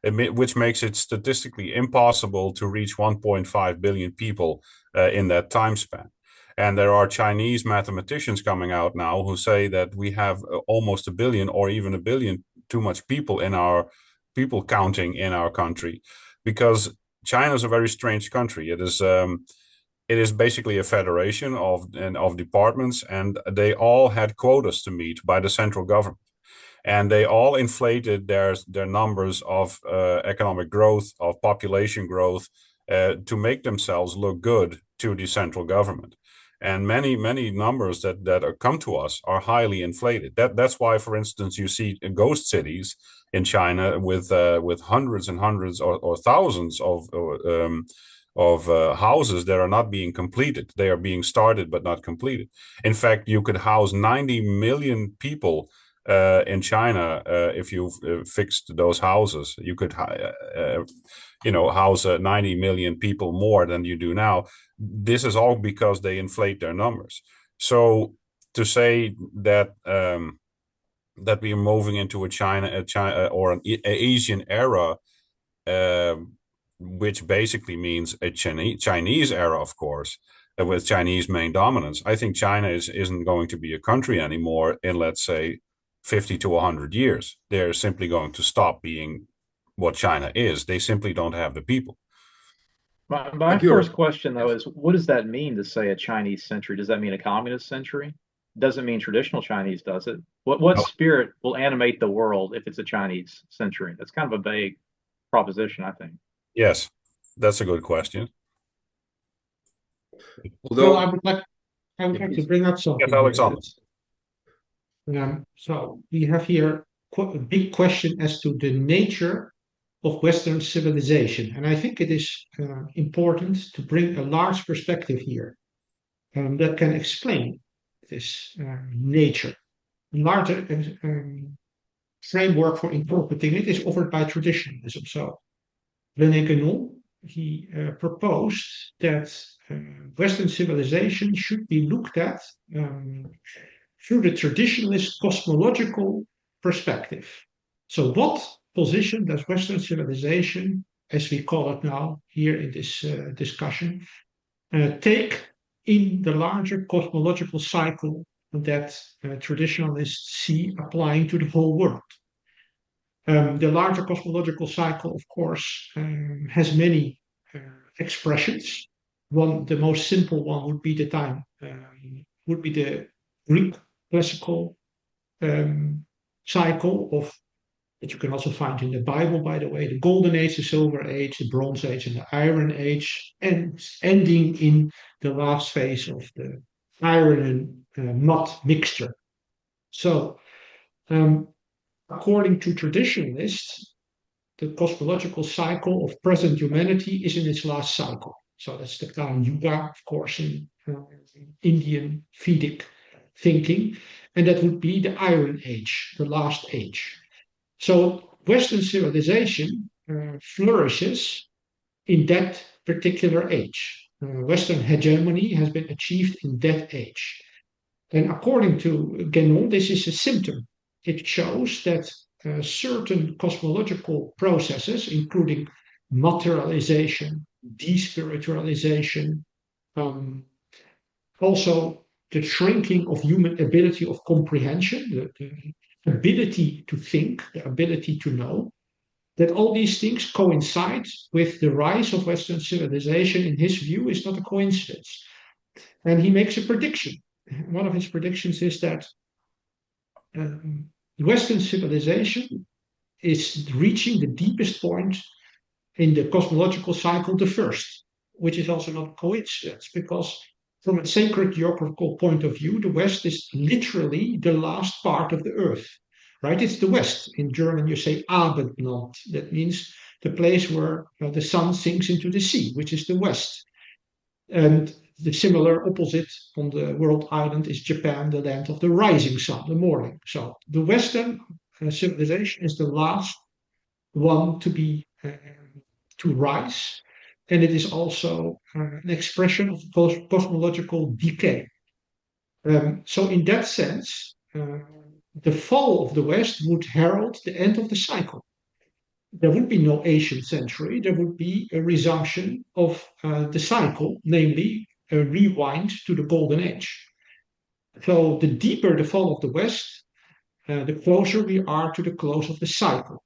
Speaker 2: which makes it statistically impossible to reach 1.5 billion people in that time span. And there are Chinese mathematicians coming out now who say that we have almost a billion or even a billion too much people in our people counting in our country, because China is a very strange country. It is basically a federation of departments, and they all had quotas to meet by the central government. And they all inflated their numbers of economic growth, of population growth, to make themselves look good to the central government. And many numbers that come to us are highly inflated. That's why, for instance, you see ghost cities in China with hundreds and hundreds or thousands of houses that are not being completed. They are being started but not completed. In fact, you could house 90 million people in China if you fixed those houses. You could house 90 million people more than you do now. This is all because they inflate their numbers. So to say that that we are moving into a China or an Asian era, which basically means a Chinese era, of course, with Chinese main dominance. I think China isn't going to be a country anymore in, let's say, 50 to 100 years. They're simply going to stop being what China is. They simply don't have the people.
Speaker 3: My first question, though, is what does that mean to say a Chinese century? Does that mean a communist century? Doesn't mean traditional Chinese, does it? What spirit will animate the world if it's a Chinese century? That's kind of a vague proposition, I think.
Speaker 2: Yes, that's a good question.
Speaker 5: Although I would like to bring up something.
Speaker 2: Yes, Alexander.
Speaker 5: So we have here a big question as to the nature of Western civilization. And I think it is important to bring a large perspective here that can explain this nature. A larger framework for interpreting it is offered by traditionalism. So René Guénon, he proposed that Western civilization should be looked at through the traditionalist cosmological perspective. So what position does Western civilization, as we call it now here in this discussion, take in the larger cosmological cycle that traditionalists see applying to the whole world? The larger cosmological cycle, of course, has many expressions. The most simple one would be the Greek classical cycle of that you can also find in the Bible, by the way, the Golden Age, the Silver Age, the Bronze Age, and the Iron Age, and ending in the last phase of the iron and mud mixture. So, according to traditionalists, the cosmological cycle of present humanity is in its last cycle. So that's the Kali Yuga, of course, in Indian Vedic thinking, and that would be the Iron Age, the last age. So Western civilization flourishes in that particular age. Western hegemony has been achieved in that age. And according to Guénon, this is a symptom. It shows that certain cosmological processes, including materialization, despiritualization, also the shrinking of human ability of comprehension, the ability to think, the ability to know, that all these things coincide with the rise of Western civilization, in his view, is not a coincidence. And he makes a prediction. One of his predictions is that Western civilization is reaching the deepest point in the cosmological cycle, the first, which is also not a coincidence, because from a sacred geographical point of view, the West is literally the last part of the Earth, right? It's the West. In German, you say Abendland. That means the place where the sun sinks into the sea, which is the West. And the similar opposite on the world island is Japan, the land of the rising sun, the morning. So the Western civilization is the last one to rise, and it is also an expression of cosmological decay. So in that sense, the fall of the West would herald the end of the cycle. There would be no ancient century. There would be a resumption of the cycle, namely a rewind to the Golden Age. So the deeper the fall of the West, the closer we are to the close of the cycle.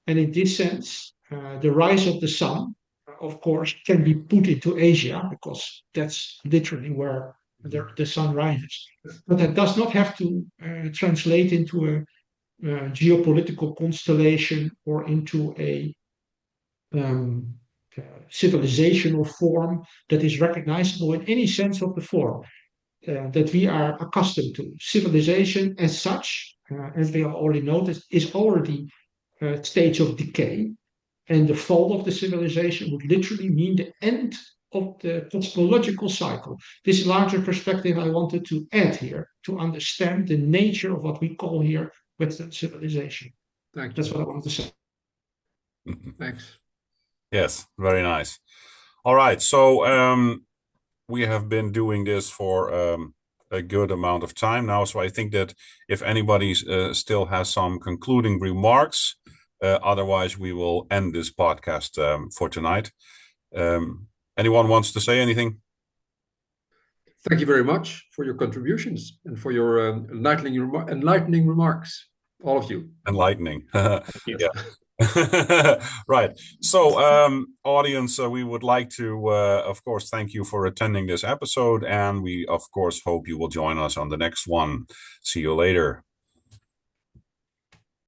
Speaker 5: And in this sense, the rise of the sun, of course, can be put into Asia, because that's literally where the sun rises. But that does not have to translate into a geopolitical constellation or into a civilizational form that is recognizable in any sense of the form that we are accustomed to. Civilization as such, as we have already noticed, is already a stage of decay, and the fall of the civilization would literally mean the end of the cosmological cycle. This larger perspective I wanted to add here to understand the nature of what we call here Western civilization.
Speaker 1: Thank you.
Speaker 5: That's what I wanted to say.
Speaker 1: Thanks.
Speaker 2: Yes, very nice. All right, so we have been doing this for a good amount of time now, so I think that if anybody still has some concluding remarks, otherwise we will end this podcast for tonight. Anyone wants to say anything?
Speaker 1: Thank you very much for your contributions and for your enlightening remarks, all of you.
Speaker 2: Enlightening.
Speaker 3: you.
Speaker 2: Yeah. Right. So, audience, we would like to, of course, thank you for attending this episode, and we, of course, hope you will join us on the next one. See you later.